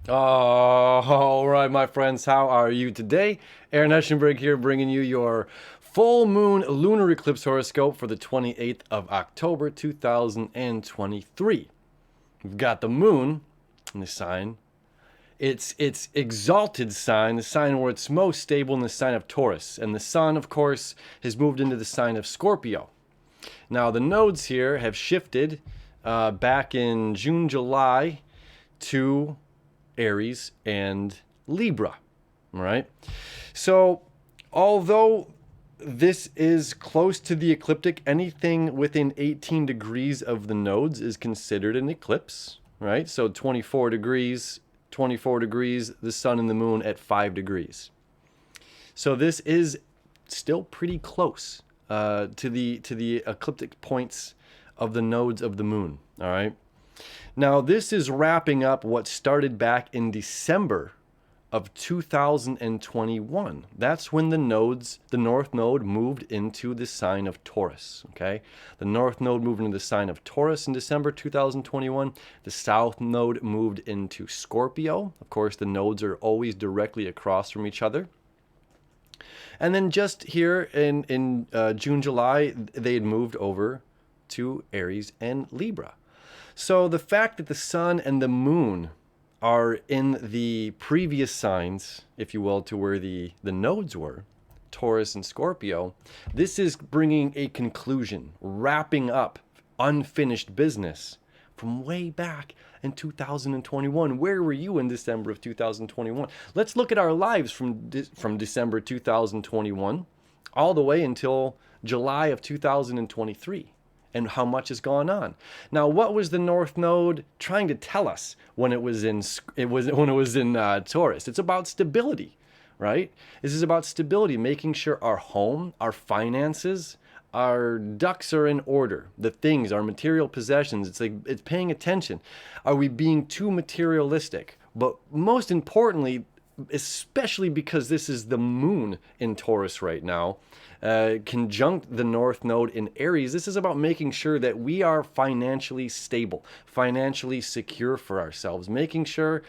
Oh, all right, my friends. How are you today? Aaron Eschenburg here, bringing you your full moon lunar eclipse horoscope for the 28th of October, 2023. We've got the moon in the sign. It's exalted sign, the sign where it's most stable in the sign of Taurus. And the sun, of course, has moved into the sign of Scorpio. Now, the nodes here have shifted back in June, July to Aries and Libra. All right. So, although this is close to the ecliptic, anything within 18 degrees of the nodes is considered an eclipse, right? So 24 degrees, the sun and the moon at 5 degrees. So this is still pretty close to the ecliptic points of the nodes of the moon, all right? Now, this is wrapping up what started back in December of 2021. That's when the North Node moved into the sign of Taurus, okay? The North Node moved into the sign of Taurus in December 2021. The South Node moved into Scorpio. Of course, the nodes are always directly across from each other. And then just here in June, July, they had moved over to Aries and Libra. So the fact that the sun and the moon are in the previous signs, if you will, to where the nodes were, Taurus and Scorpio, this is bringing a conclusion, wrapping up unfinished business from way back in 2021. Where were you in December of 2021? Let's look at our lives from December 2021 all the way until July of 2023. And how much has gone on. Now, what was the North Node trying to tell us when it was in Taurus? It's about stability, right? This is about stability, making sure our home, our finances, our ducks are in order. The things, our material possessions. It's paying attention. Are we being too materialistic? But most importantly, especially because this is the moon in Taurus right now, conjunct the North Node in Aries, this is about making sure that we are financially stable, financially secure for ourselves, making sure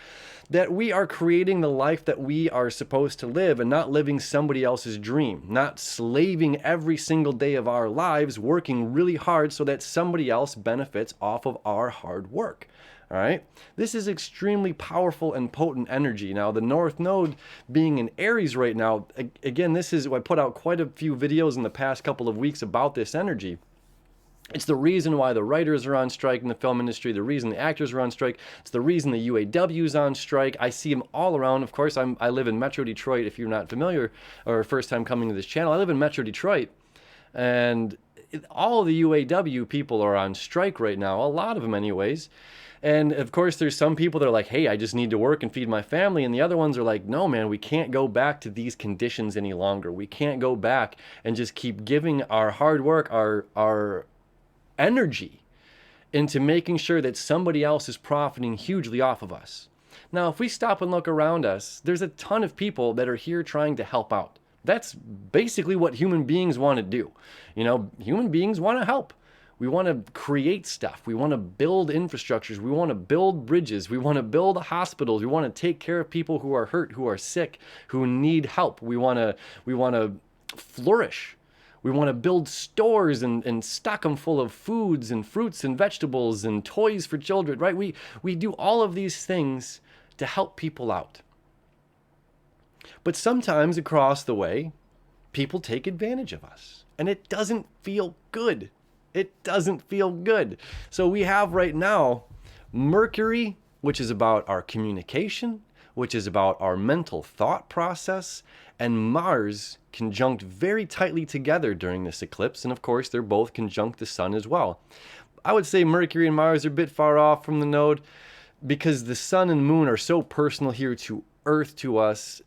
that we are creating the life that we are supposed to live and not living somebody else's dream, not slaving every single day of our lives, working really hard so that somebody else benefits off of our hard work. All right. This is extremely powerful and potent energy. Now, the North Node being in Aries right now, again, I put out quite a few videos in the past couple of weeks about this energy. It's the reason why the writers are on strike in the film industry, the reason the actors are on strike. It's the reason the UAW is on strike. I see them all around. Of course, I live in Metro Detroit. If you're not familiar or first time coming to this channel, I live in Metro Detroit. And all the UAW people are on strike right now, a lot of them anyways. And of course, there's some people that are like, hey, I just need to work and feed my family. And the other ones are like, no, man, we can't go back to these conditions any longer. We can't go back and just keep giving our hard work, our energy into making sure that somebody else is profiting hugely off of us. Now, if we stop and look around us, there's a ton of people that are here trying to help out. That's basically what human beings want to do. You know, human beings want to help. We want to create stuff. We want to build infrastructures. We want to build bridges. We want to build hospitals. We want to take care of people who are hurt, who are sick, who need help. We want to flourish. We want to build stores and stock them full of foods and fruits and vegetables and toys for children, right? We do all of these things to help people out. But sometimes across the way, people take advantage of us, and it doesn't feel good. It doesn't feel good. So we have right now Mercury, which is about our communication, which is about our mental thought process, and Mars conjunct very tightly together during this eclipse. And of course, they're both conjunct the sun as well. I would say Mercury and Mars are a bit far off from the node because the sun and moon are so personal here to Earth, to us.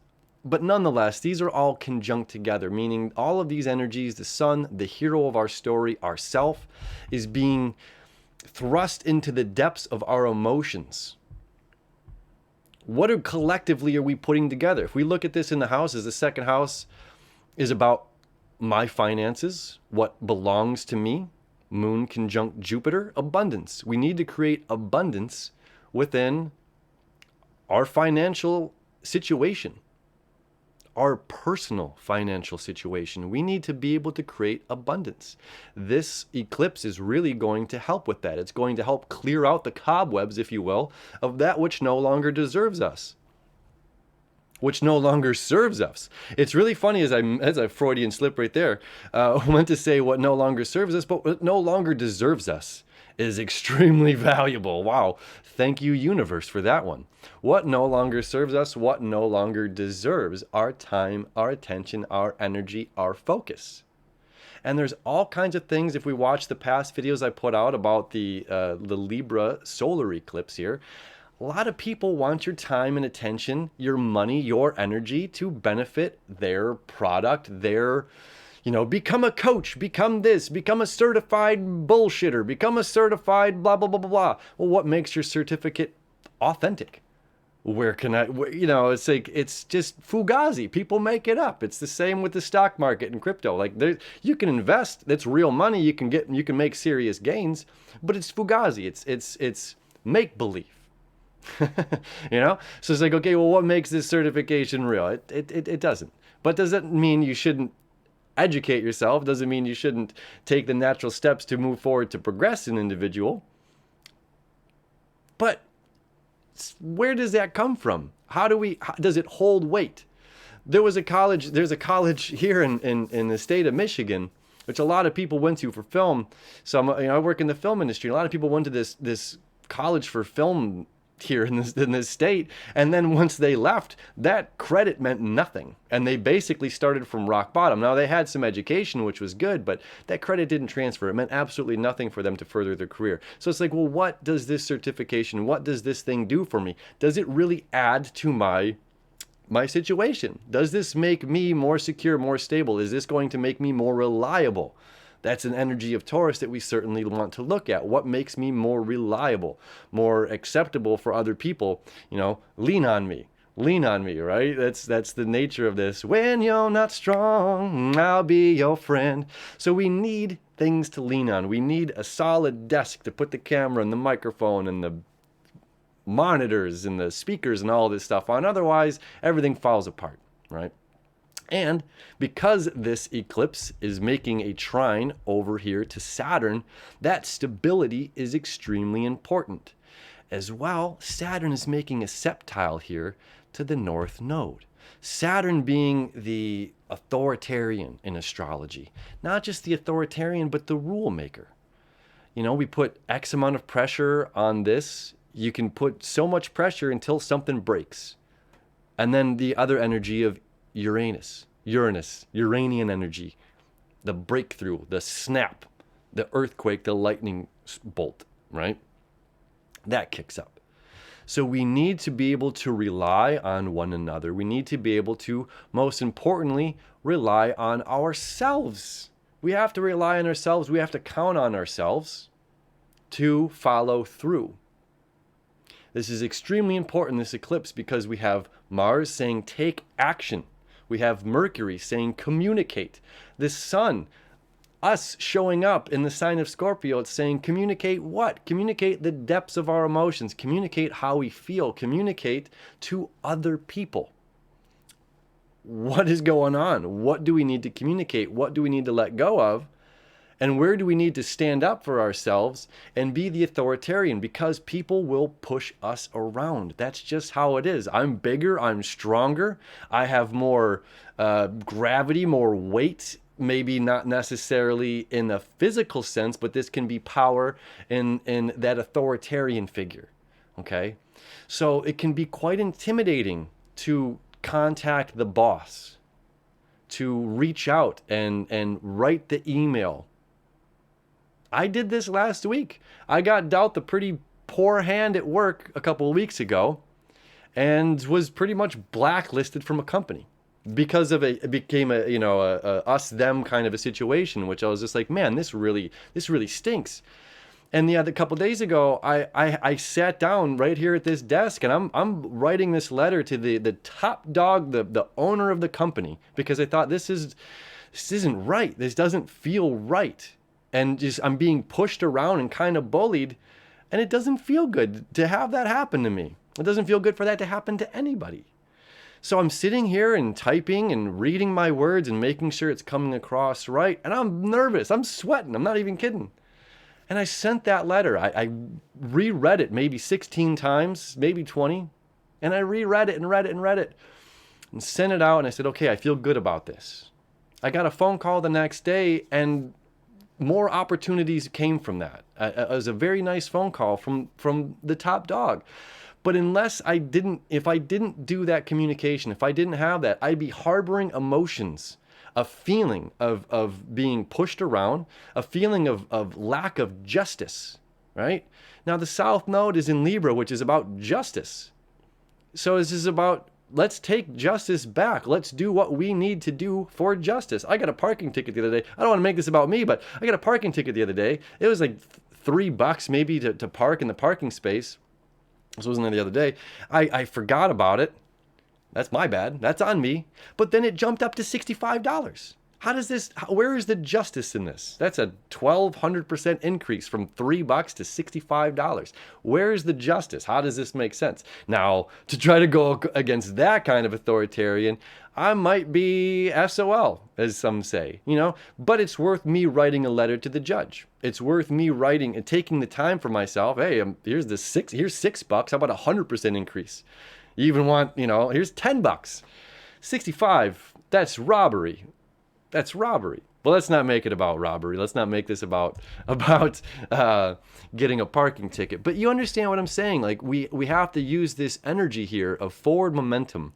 But nonetheless, these are all conjunct together, meaning all of these energies, the sun, the hero of our story, ourself, is being thrust into the depths of our emotions. What collectively are we putting together? If we look at this in the houses, the second house is about my finances, what belongs to me, moon conjunct Jupiter, abundance. We need to create abundance within our financial situation, our personal financial situation. We need to be able to create abundance. This eclipse is really going to help with that. It's going to help clear out the cobwebs, if you will, of that which no longer deserves us, which no longer serves us. It's really funny as I Freudian slip right there, went to say what no longer serves us, but what no longer deserves us is extremely valuable. Wow. Thank you, universe, for that one. What no longer serves us, what no longer deserves our time, our attention, our energy, our focus. And there's all kinds of things. If we watch the past videos I put out about the Libra solar eclipse here, a lot of people want your time and attention, your money, your energy to benefit their product, their, become a coach, become this, become a certified bullshitter, become a certified blah, blah, blah, blah, blah. Well, what makes your certificate authentic? Where can I, it's like, it's just fugazi. People make it up. It's the same with the stock market and crypto. Like you can invest, that's real money. You can make serious gains, but it's fugazi. It's make believe. So it's like, okay, well, what makes this certification real? It doesn't. But does that mean you shouldn't educate yourself? Does it mean you shouldn't take the natural steps to move forward to progress an individual? But where does that come from? How does it hold weight? There's a college here in the state of Michigan, which a lot of people went to for film. So I work in the film industry. A lot of people went to this college for film here in this state, and then once they left, that credit meant nothing, and they basically started from rock bottom. Now they had some education, which was good, but that credit didn't transfer. It meant absolutely nothing for them to further their career. So it's like, well, what does this certification, what does this thing do for me? Does it really add to my situation? Does this make me more secure, more stable? Is this going to make me more reliable? That's an energy of Taurus that we certainly want to look at. What makes me more reliable, more acceptable for other people? Lean on me, right? That's the nature of this. When you're not strong, I'll be your friend. So we need things to lean on. We need a solid desk to put the camera and the microphone and the monitors and the speakers and all this stuff on. Otherwise, everything falls apart, right? And because this eclipse is making a trine over here to Saturn, that stability is extremely important. As well, Saturn is making a septile here to the North Node. Saturn being the authoritarian in astrology. Not just the authoritarian, but the rule maker. We put X amount of pressure on this. You can put so much pressure until something breaks. And then the other energy of Uranus, Uranian energy, the breakthrough, the snap, the earthquake, the lightning bolt, right? That kicks up. So we need to be able to rely on one another. We need to be able to, most importantly, rely on ourselves. We have to rely on ourselves. We have to count on ourselves to follow through. This is extremely important, this eclipse, because we have Mars saying take action. We have Mercury saying communicate. The sun, us showing up in the sign of Scorpio, it's saying communicate what? Communicate the depths of our emotions. Communicate how we feel. Communicate to other people. What is going on? What do we need to communicate? What do we need to let go of? And where do we need to stand up for ourselves and be the authoritarian? Because people will push us around. That's just how it is. I'm bigger. I'm stronger. I have more gravity, more weight. Maybe not necessarily in a physical sense, but this can be power in that authoritarian figure. Okay? So it can be quite intimidating to contact the boss, to reach out and write the email. I did this last week. I got dealt a pretty poor hand at work a couple of weeks ago and was pretty much blacklisted from a company because of it became a us them kind of a situation, which I was just like, man, this really stinks. And the other couple of days ago, I sat down right here at this desk and I'm writing this letter to the top dog, the owner of the company, because I thought this isn't right. This doesn't feel right. And just I'm being pushed around and kind of bullied, and it doesn't feel good to have that happen to me. It doesn't feel good for that to happen to anybody. So I'm sitting here and typing and reading my words and making sure it's coming across right. And I'm nervous. I'm sweating. I'm not even kidding. And I sent that letter. I reread it maybe 16 times, maybe 20. And I reread it and read it and read it and sent it out. And I said, okay, I feel good about this. I got a phone call the next day and more opportunities came from that. It was a very nice phone call from the top dog. But if I didn't do that communication, if I didn't have that, I'd be harboring emotions, a feeling of being pushed around, a feeling of lack of justice, right? Now, the South Node is in Libra, which is about justice. So this is about, let's take justice back. Let's do what we need to do for justice. I got a parking ticket the other day. I don't want to make this about me, but I got a parking ticket the other day. It was like $3 maybe to park in the parking space. This wasn't there the other day. I forgot about it. That's my bad. That's on me. But then it jumped up to $65. Where is the justice in this? That's a 1,200% increase from $3 to $65. Where is the justice? How does this make sense? Now, to try to go against that kind of authoritarian, I might be SOL, as some say, but it's worth me writing a letter to the judge. It's worth me writing and taking the time for myself. Hey, here's $6. How about a 100% increase? You even want, here's $10. 65, that's robbery. That's robbery. Well, let's not make it about robbery. Let's not make this about getting a parking ticket. But you understand what I'm saying? Like we have to use this energy here of forward momentum,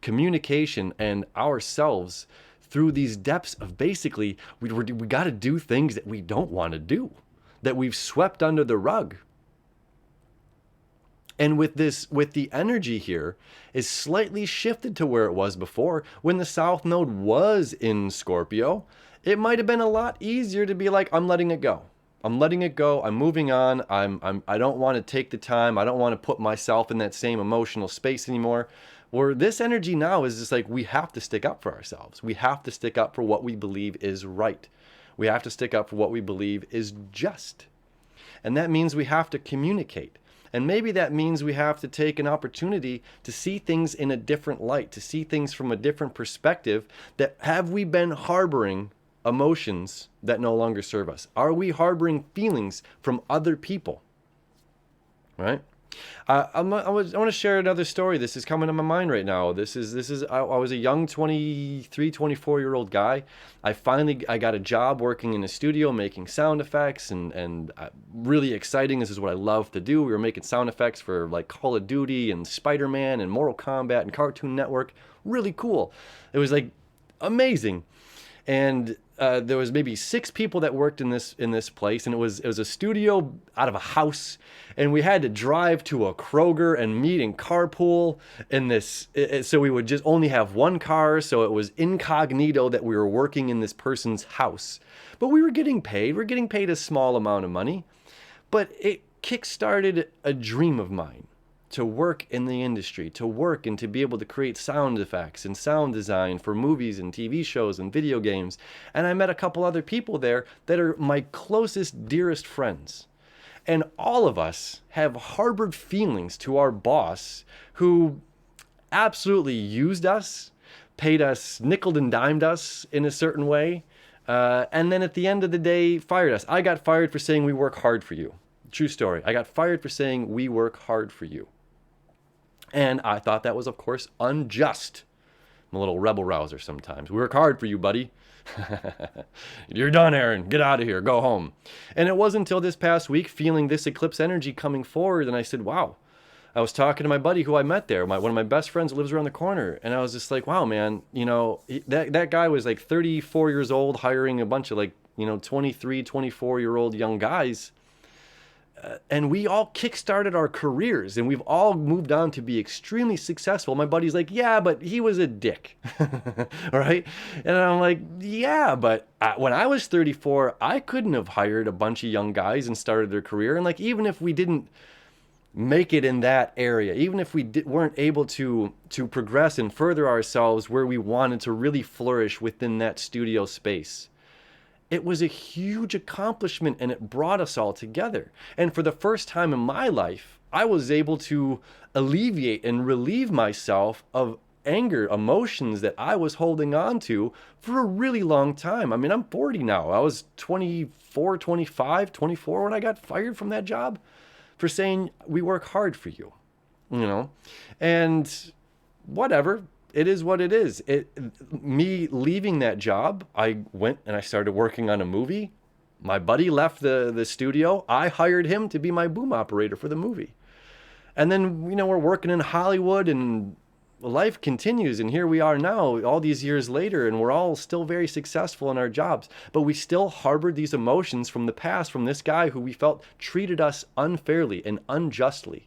communication, and ourselves through these depths of basically we got to do things that we don't want to do, that we've swept under the rug. And with the energy here is slightly shifted to where it was before. When the South Node was in Scorpio, it might have been a lot easier to be like, I'm letting it go. I'm letting it go. I'm moving on. I don't want to take the time. I don't want to put myself in that same emotional space anymore. Where this energy now is just like, we have to stick up for ourselves. We have to stick up for what we believe is right. We have to stick up for what we believe is just. And that means we have to communicate. And maybe that means we have to take an opportunity to see things in a different light, to see things from a different perspective. That have we been harboring emotions that no longer serve us? Are we harboring feelings from other people? Right? I want to share another story. This is coming to my mind right now. I was a young 23, 24-year-old guy. I got a job working in a studio making sound effects and really exciting. This is what I love to do. We were making sound effects for like Call of Duty and Spider-Man and Mortal Kombat and Cartoon Network. Really cool. It was like amazing. And there was maybe 6 people that worked in this place, and it was a studio out of a house, and we had to drive to a Kroger and meet in carpool in this. So we would just only have one car, so it was incognito that we were working in this person's house. But we were getting paid. We're getting paid a small amount of money, but it kickstarted a dream of mine. To work in the industry, to work and to be able to create sound effects and sound design for movies and TV shows and video games. And I met a couple other people there that are my closest, dearest friends. And all of us have harbored feelings to our boss who absolutely used us, paid us, nickeled and dimed us in a certain way, and then at the end of the day, fired us. I got fired for saying we work hard for you. True story. I got fired for saying we work hard for you. And I thought that was, of course, unjust. I'm a little rebel rouser sometimes. We work hard for you, buddy. You're done, Aaron. Get out of here. Go home. And it wasn't until this past week, feeling this eclipse energy coming forward, and I said, wow. I was talking to my buddy who I met there, one of my best friends lives around the corner, and I was just like, wow, man, that guy was like 34 years old, hiring a bunch of 23, 24-year-old young guys. And we all kickstarted our careers, and we've all moved on to be extremely successful. My buddy's like, yeah, but he was a dick. All right? And I'm like, yeah, but when I was 34, I couldn't have hired a bunch of young guys and started their career. And even if we didn't make it in that area, even if we weren't able to progress and further ourselves where we wanted to really flourish within that studio space, it was a huge accomplishment, and it brought us all together. And for the first time in my life, I was able to alleviate and relieve myself of anger, emotions that I was holding on to for a really long time. I mean, I'm 40 now. I was 24, 25, 24 when I got fired from that job for saying we work hard for you, you know? And whatever, it is what it is. Me leaving that job, I went and I started working on a movie. My buddy left the studio. I hired him to be my boom operator for the movie. And then, we're working in Hollywood and life continues. And here we are now, all these years later, and we're all still very successful in our jobs. But we still harbored these emotions from the past, from this guy who we felt treated us unfairly and unjustly.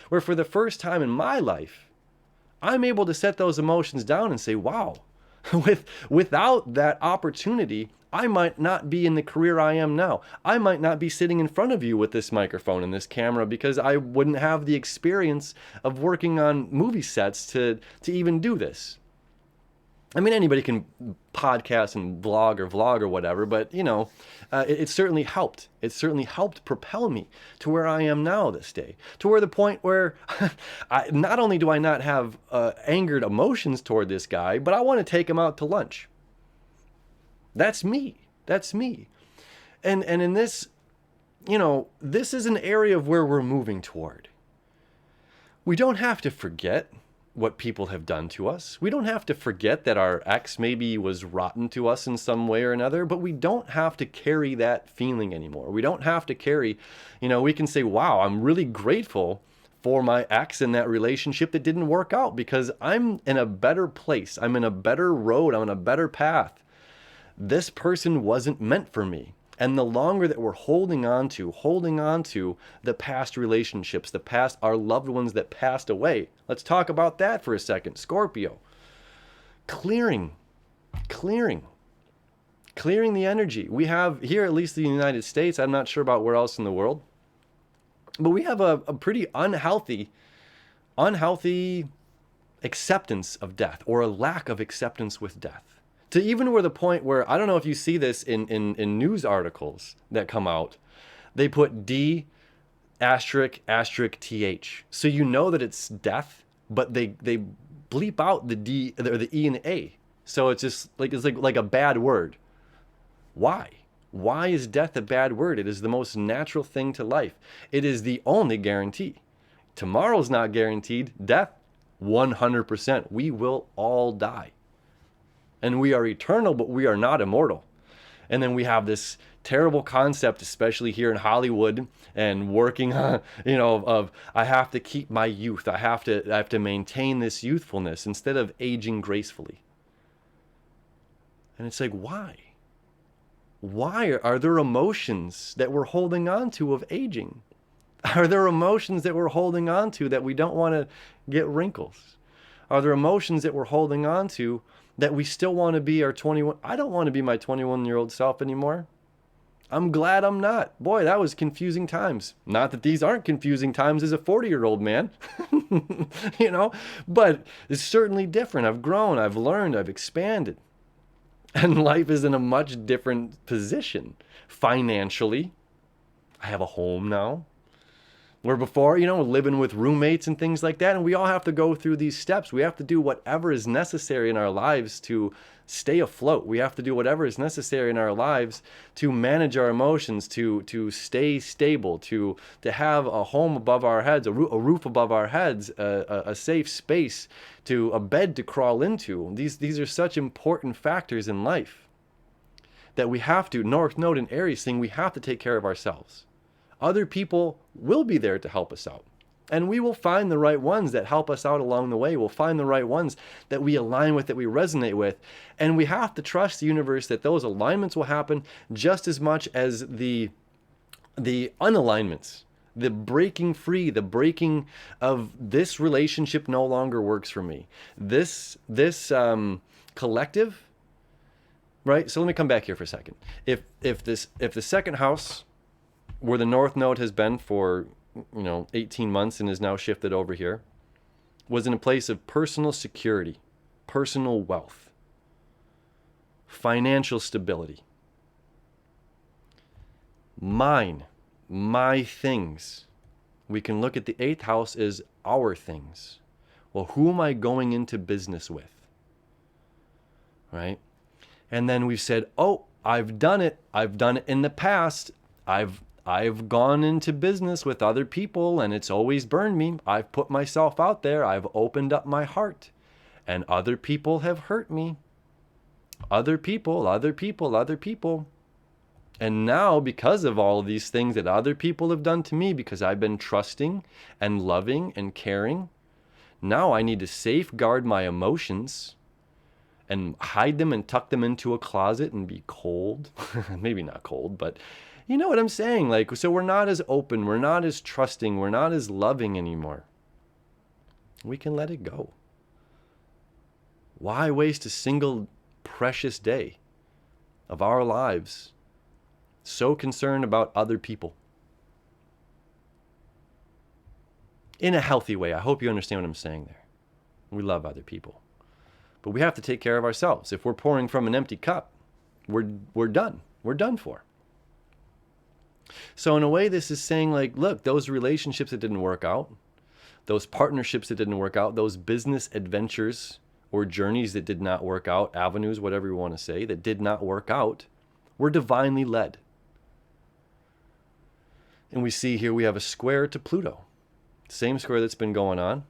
Where for the first time in my life, I'm able to set those emotions down and say, wow, without that opportunity, I might not be in the career I am now. I might not be sitting in front of you with this microphone and this camera because I wouldn't have the experience of working on movie sets to even do this. I mean, anybody can podcast and blog or vlog or whatever, but it certainly helped. It certainly helped propel me to where I am now this day, to where the point where not only do I not have angered emotions toward this guy, but I want to take him out to lunch. That's me. That's me. And in this, this is an area of where we're moving toward. We don't have to forget what people have done to us. We don't have to forget that our ex maybe was rotten to us in some way or another, but we don't have to carry that feeling anymore. We don't have to carry, we can say, wow, I'm really grateful for my ex in that relationship that didn't work out because I'm in a better place. I'm in a better road. I'm on a better path. This person wasn't meant for me. And the longer that we're holding on to the past relationships, our loved ones that passed away. Let's talk about that for a second. Scorpio. Clearing the energy. We have here, at least in the United States, I'm not sure about where else in the world, but we have a pretty unhealthy acceptance of death, or a lack of acceptance with death. To even where the point where, I don't know if you see this in news articles that come out, they put D *** TH. So you know that it's death, but they bleep out the D or the E and the A. So it's just like a bad word. Why? Why is death a bad word? It is the most natural thing to life. It is the only guarantee. Tomorrow's not guaranteed. Death, 100%. We will all die. And we are eternal, but we are not immortal. And then we have this terrible concept, especially here in Hollywood and working on, of I have to keep my youth. I have to maintain this youthfulness instead of aging gracefully. And it's like, why? Why are there emotions that we're holding on to of aging? Are there emotions that we're holding on to that we don't want to get wrinkles? Are there emotions that we're holding on to that we still want to be our 21? I don't want to be my 21-year-old self anymore. I'm glad I'm not. Boy, that was confusing times. Not that these aren't confusing times as a 40-year-old man, but it's certainly different. I've grown, I've learned, I've expanded. And life is in a much different position. Financially, I have a home now. Where before, living with roommates and things like that, and we all have to go through these steps. We have to do whatever is necessary in our lives to stay afloat. We have to do whatever is necessary in our lives to manage our emotions, to stay stable, to have a home above our heads, a roof above our heads, a safe space, a bed to crawl into. These are such important factors in life that we have to, North Node and Aries thing, we have to take care of ourselves. Other people will be there to help us out. And we will find the right ones that help us out along the way. We'll find the right ones that we align with, that we resonate with. And we have to trust the universe that those alignments will happen just as much as the unalignments. The breaking free, the breaking of this relationship no longer works for me. This collective, right? So let me come back here for a second. If the second house, where the North Node has been for 18 months and is now shifted over here, was in a place of personal security, personal wealth, financial stability. My things, We can look at the 8th house as our things. Well, who am I going into business with? Right? And then we've said, oh, I've done it. I've done it in the past. I've gone into business with other people and it's always burned me. I've put myself out there. I've opened up my heart and other people have hurt me. Other people. And now, because of all of these things that other people have done to me, because I've been trusting and loving and caring, now I need to safeguard my emotions and hide them and tuck them into a closet and be cold. Maybe not cold, but you know what I'm saying? Like, so we're not as open, we're not as trusting, we're not as loving anymore. We can let it go. Why waste a single precious day of our lives so concerned about other people? In a healthy way. I hope you understand what I'm saying there. We love other people. But we have to take care of ourselves. If we're pouring from an empty cup, we're done. We're done for. So in a way, this is saying, like, look, those relationships that didn't work out, those partnerships that didn't work out, those business adventures or journeys that did not work out, avenues, whatever you want to say, that did not work out, were divinely led. And we see here we have a square to Pluto. Same square that's been going on,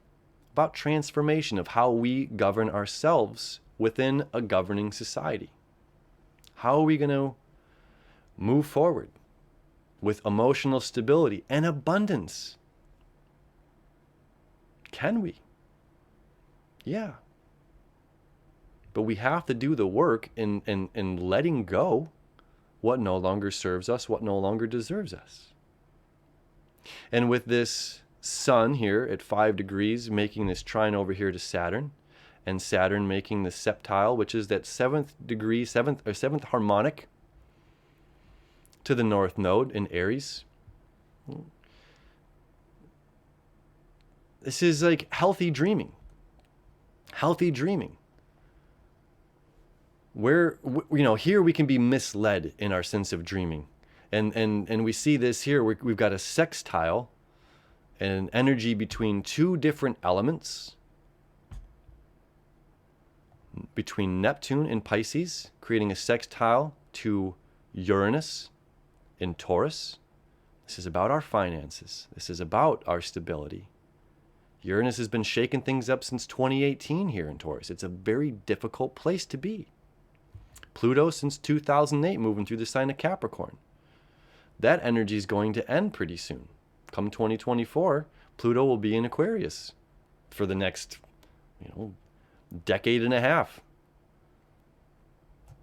about transformation of how we govern ourselves within a governing society. How are we going to move forward with emotional stability and abundance? Can we? Yeah. But we have to do the work in letting go what no longer serves us, what no longer deserves us. And with this Sun here at 5 degrees making this trine over here to Saturn, and Saturn making the septile, which is that 7th degree, 7th harmonic to the North Node in Aries. This is like healthy dreaming. Healthy dreaming. Where, you know, here we can be misled in our sense of dreaming. And we see this here. We've got a sextile, an energy between two different elements, between Neptune and Pisces, creating a sextile to Uranus in Taurus. This is about our finances. This is about our stability. Uranus has been shaking things up since 2018 here in Taurus. It's a very difficult place to be. Pluto since 2008, moving through the sign of Capricorn. That energy is going to end pretty soon. Come 2024, Pluto will be in Aquarius for the next, decade and a half.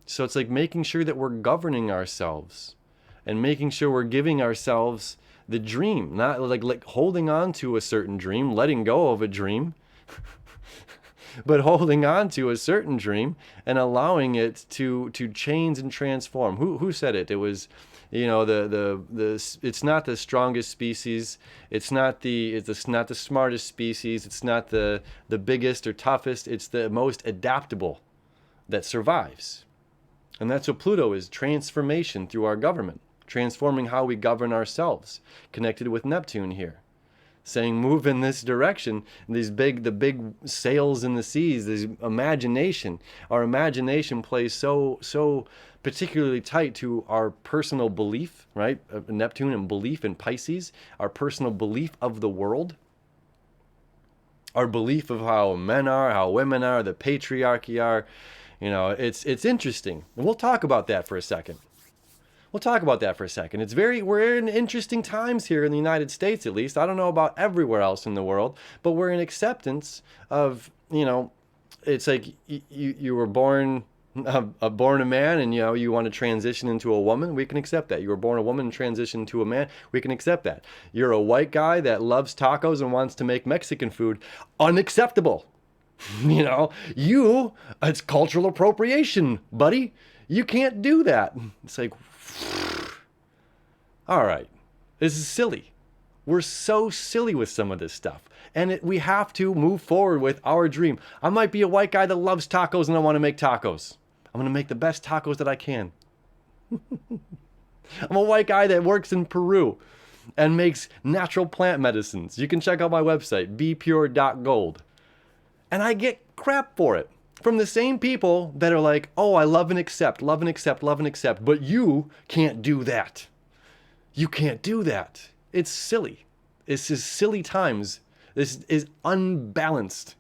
So it's like making sure that we're governing ourselves and making sure we're giving ourselves the dream, not like holding on to a certain dream, letting go of a dream, but holding on to a certain dream and allowing it to change and transform. Who said it? It was, it's not the strongest species, it's not the smartest species, it's not the biggest or toughest, it's the most adaptable that survives. And that's what Pluto is, transformation through our government, transforming how we govern ourselves, connected with Neptune here. Saying move in this direction, the big sails in the seas, this imagination. Our imagination plays so particularly tight to our personal belief, right? Neptune and belief in Pisces, our personal belief of the world, our belief of how men are, how women are, the patriarchy are. It's interesting. And we'll talk about that for a second. We're in interesting times here in the United States, at least. I don't know about everywhere else in the world, but we're in acceptance of, it's like you were born a man and, you want to transition into a woman. We can accept that. You were born a woman and transition into a man. We can accept that. You're a white guy that loves tacos and wants to make Mexican food. Unacceptable. It's cultural appropriation, buddy. You can't do that. It's like, all right, this is silly. We're so silly with some of this stuff. And we have to move forward with our dream. I might be a white guy that loves tacos and I want to make tacos. I'm going to make the best tacos that I can. I'm a white guy that works in Peru. and makes natural plant medicines. You can check out my website, bepure.gold. And I get crap for it from the same people that are like, oh, I love and accept, love and accept, love and accept, but you can't do that. You can't do that. It's silly. It's just silly times. This is unbalanced.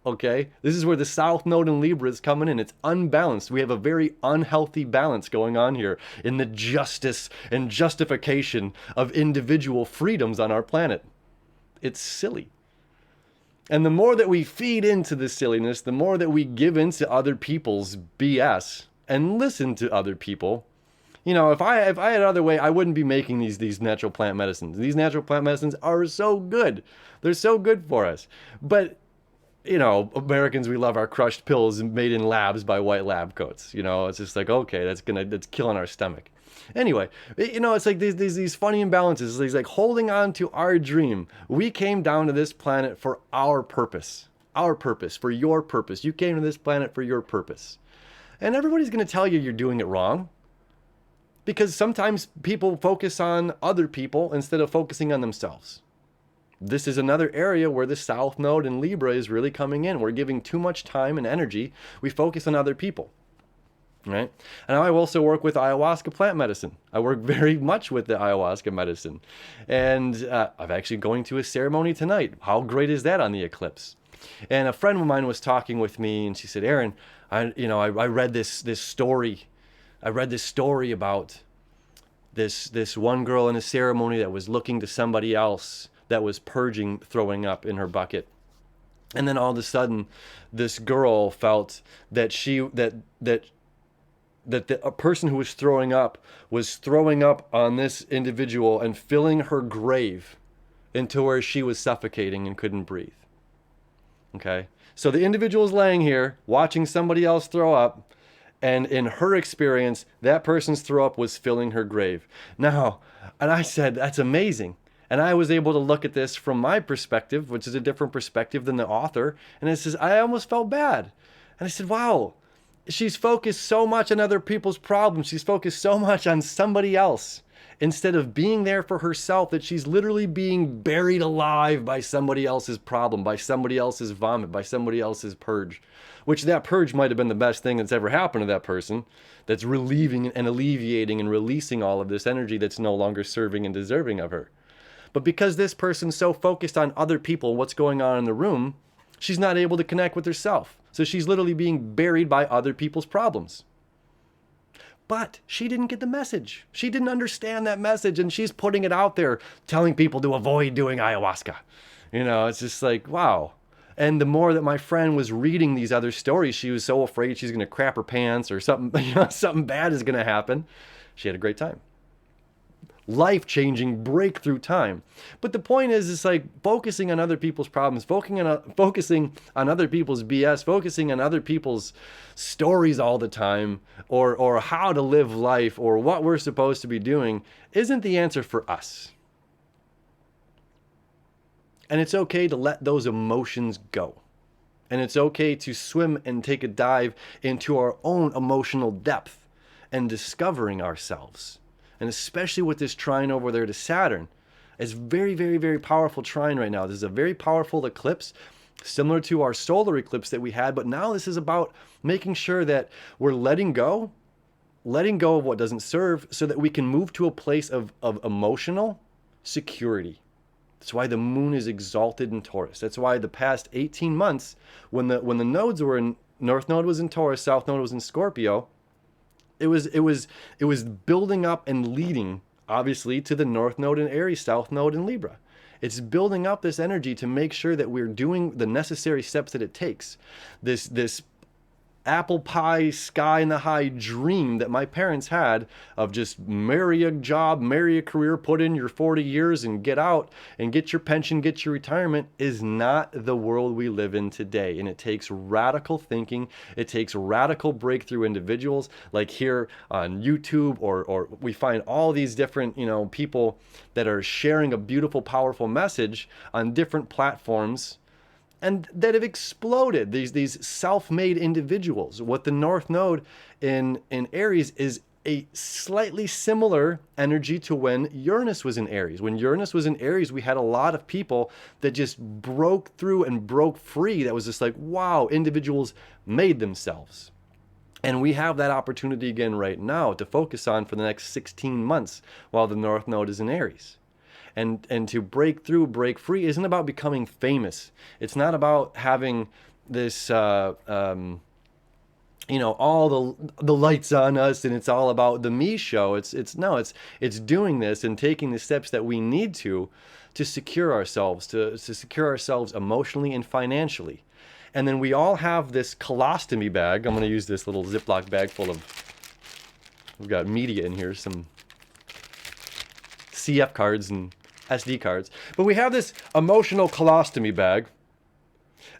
Okay? This is where the South Node in Libra is coming in. It's unbalanced. We have a very unhealthy balance going on here in the justice and justification of individual freedoms on our planet. It's silly. And the more that we feed into this silliness, the more that we give into other people's BS and listen to other people. You know, if I had another way, I wouldn't be making these natural plant medicines. These natural plant medicines are so good. They're so good for us. But, you know, Americans, we love our crushed pills made in labs by white lab coats. You know, it's just like, okay, that's killing our stomach. Anyway, you know, it's like these funny imbalances. It's like holding on to our dream. We came down to this planet for our purpose, for your purpose. You came to this planet for your purpose. And everybody's going to tell you you're doing it wrong. Because sometimes people focus on other people instead of focusing on themselves. This is another area where the South Node in Libra is really coming in. We're giving too much time and energy. We focus on other people. Right? And I also work with ayahuasca plant medicine. I work very much with the ayahuasca medicine. And I'm actually going to a ceremony tonight. How great is that on the eclipse? And a friend of mine was talking with me and she said, Aaron, I read this story. I read this story about this one girl in a ceremony that was looking to somebody else that was purging throwing up in her bucket. And then all of a sudden, this girl felt that a person who was throwing up on this individual and filling her grave into where she was suffocating and couldn't breathe. Okay? So the individual is laying here watching somebody else throw up. And in her experience, that person's throw up was filling her grave. Now, and I said, that's amazing. And I was able to look at this from my perspective, which is a different perspective than the author. And it says, I almost felt bad. And I said, wow, she's focused so much on other people's problems. She's focused so much on somebody else instead of being there for herself, that she's literally being buried alive by somebody else's problem, by somebody else's vomit, by somebody else's purge. Which that purge might have been the best thing that's ever happened to that person, that's relieving and alleviating and releasing all of this energy that's no longer serving and deserving of her. But because this person's so focused on other people and what's going on in the room, she's not able to connect with herself. So she's literally being buried by other people's problems. But she didn't get the message. She didn't understand that message, and she's putting it out there, telling people to avoid doing ayahuasca. You know, it's just like, wow. And the more that my friend was reading these other stories, she was so afraid she's going to crap her pants or something, you know, something bad is going to happen. She had a great time. Life-changing breakthrough time. But the point is, it's like focusing on other people's problems, focusing on other people's BS, focusing on other people's stories all the time, or how to live life, or what we're supposed to be doing, isn't the answer for us. And it's okay to let those emotions go. And it's okay to swim and take a dive into our own emotional depth and discovering ourselves. And especially with this trine over there to Saturn. It's very, very, very powerful trine right now. This is a very powerful eclipse, similar to our solar eclipse that we had. But now this is about making sure that we're letting go of what doesn't serve so that we can move to a place of emotional security. That's why the moon is exalted in Taurus. That's why the past 18 months, when the nodes were in, North Node was in Taurus, South Node was in Scorpio, it was building up and leading, obviously, to the North Node in Aries, South Node in Libra. It's building up this energy to make sure that we're doing the necessary steps that it takes. This apple pie, sky in the high dream that my parents had of just marry a job, marry a career, put in your 40 years and get out and get your pension, get your retirement, is not the world we live in today. And it takes radical thinking. It takes radical breakthrough individuals like here on YouTube, or we find all these different, people that are sharing a beautiful, powerful message on different platforms and that have exploded, these self-made individuals. What the North Node in Aries is a slightly similar energy to when Uranus was in Aries. When Uranus was in Aries, we had a lot of people that just broke through and broke free. That was just like, wow, individuals made themselves. And we have that opportunity again right now to focus on for the next 16 months while the North Node is in Aries. And to break through, break free isn't about becoming famous. It's not about having this all the lights on us and it's all about the me show. It's doing this and taking the steps that we need to secure ourselves, to secure ourselves emotionally and financially. And then we all have this colostomy bag. I'm going to use this little Ziploc bag full of, we've got media in here, some CF cards and SD cards. But we have this emotional colostomy bag.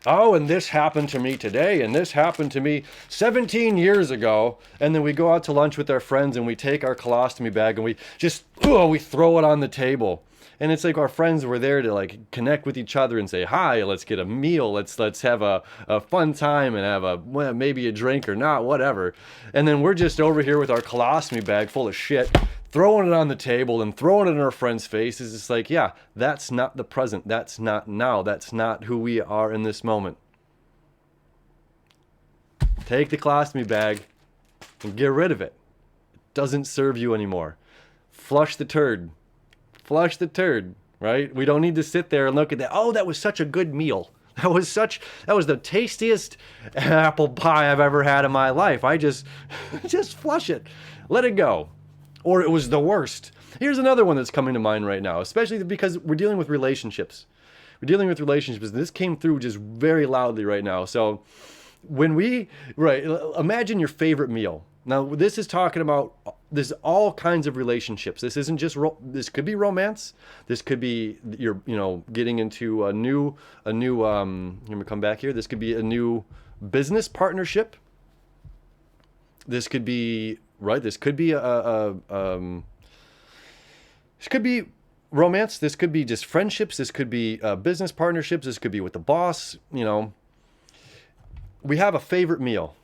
Oh, and this happened to me today, and this happened to me 17 years ago. And then we go out to lunch with our friends and we take our colostomy bag and we just, we throw it on the table. And it's like our friends were there to like connect with each other and say, hi, let's get a meal. Let's have a fun time and have maybe a drink or not, whatever. And then we're just over here with our colostomy bag full of shit, throwing it on the table and throwing it in our friends' faces. It's like, yeah, that's not the present. That's not now. That's not who we are in this moment. Take the colostomy bag and get rid of it. It doesn't serve you anymore. Flush the turd. Flush the turd, right? We don't need to sit there and look at that. Oh, that was such a good meal. That was the tastiest apple pie I've ever had in my life. I just flush it. Let it go. Or it was the worst. Here's another one that's coming to mind right now, especially because we're dealing with relationships. We're dealing with relationships. This came through just very loudly right now. So imagine your favorite meal. Now, this is talking about, there's all kinds of relationships. This isn't just, this could be romance. This could be, getting into a new, let me come back here. This could be a new business partnership. This could be, this could be this could be romance. This could be just friendships. This could be business partnerships. This could be with the boss. We have a favorite meal.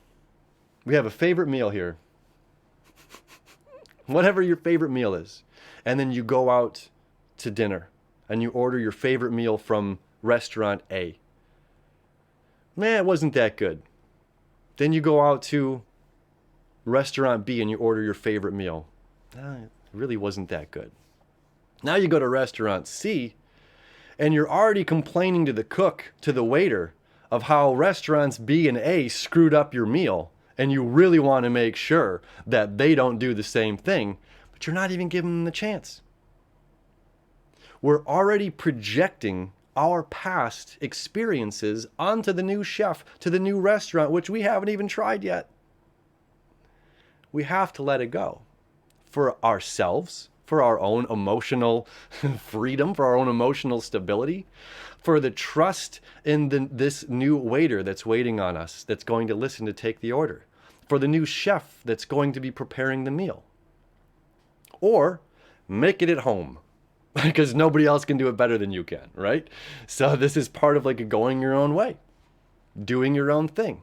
We have a favorite meal here. Whatever your favorite meal is. And then you go out to dinner and you order your favorite meal from restaurant A. Man, it wasn't that good. Then you go out to restaurant B and you order your favorite meal. It really wasn't that good. Now you go to restaurant C and you're already complaining to the cook, to the waiter, of how restaurants B and A screwed up your meal. And you really want to make sure that they don't do the same thing, but you're not even giving them the chance. We're already projecting our past experiences onto the new chef, to the new restaurant, which we haven't even tried yet. We have to let it go for ourselves, for our own emotional freedom, for our own emotional stability, for the trust in this new waiter that's waiting on us, that's going to listen to take the order, for the new chef that's going to be preparing the meal. Or make it at home, because nobody else can do it better than you can, right? So this is part of like going your own way, doing your own thing.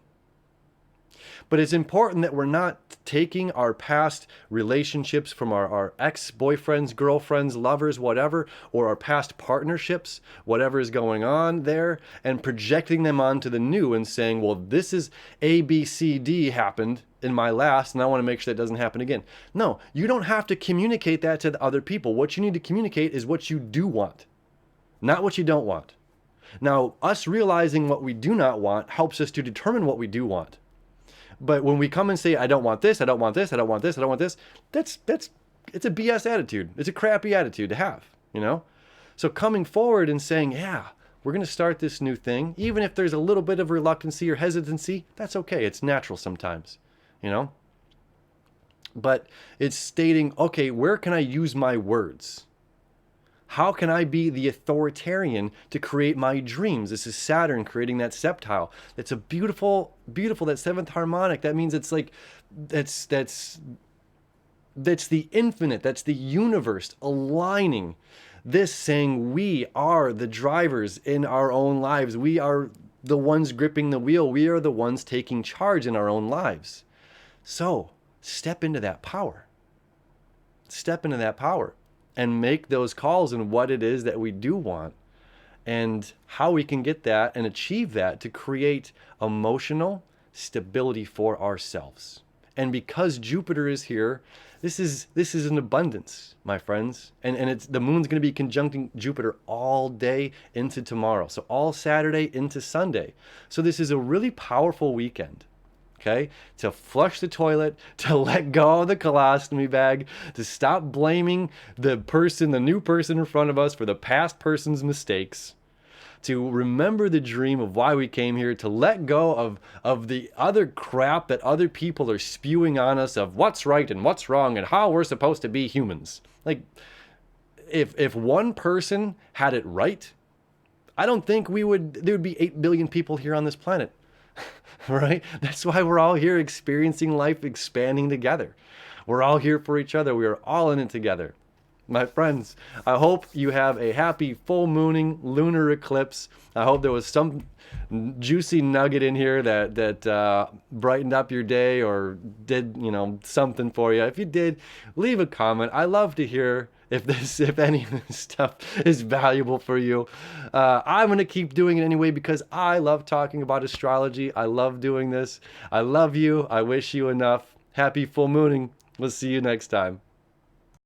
But it's important that we're not taking our past relationships from our ex-boyfriends, girlfriends, lovers, whatever, or our past partnerships, whatever is going on there, and projecting them onto the new and saying, well, this is A, B, C, D happened in my last, and I want to make sure that doesn't happen again. No, you don't have to communicate that to the other people. What you need to communicate is what you do want, not what you don't want. Now, us realizing what we do not want helps us to determine what we do want. But when we come and say, I don't want this, I don't want this, I don't want this, I don't want this, it's a BS attitude. It's a crappy attitude to have, So coming forward and saying, yeah, we're going to start this new thing, even if there's a little bit of reluctancy or hesitancy, that's okay. It's natural sometimes, But it's stating, okay, where can I use my words? How can I be the authoritarian to create my dreams? This is Saturn creating that septile. It's a beautiful, that seventh harmonic. That means it's like, that's the infinite. That's the universe aligning this, saying we are the drivers in our own lives. We are the ones gripping the wheel. We are the ones taking charge in our own lives. So step into that power. step into that power and make those calls in what it is that we do want and how we can get that and achieve that to create emotional stability for ourselves. And because Jupiter is here, this is an abundance, my friends. And it's the moon's going to be conjuncting Jupiter all day into tomorrow. So all Saturday into Sunday. So this is a really powerful weekend. Okay? To flush the toilet, to let go of the colostomy bag, to stop blaming the new person in front of us for the past person's mistakes, to remember the dream of why we came here, to let go of the other crap that other people are spewing on us of what's right and what's wrong and how we're supposed to be humans. Like, if one person had it right, I don't think there would be 8 billion people here on this planet. Right? That's why we're all here experiencing life, expanding together. We're all here for each other. We are all in it together. My friends, I hope you have a happy full mooning lunar eclipse. I hope there was some juicy nugget in here that brightened up your day or did, something for you. If you did, leave a comment. I love to hear if any of this stuff is valuable for you. I'm going to keep doing it anyway because I love talking about astrology. I love doing this. I love you. I wish you enough. Happy full mooning. We'll see you next time.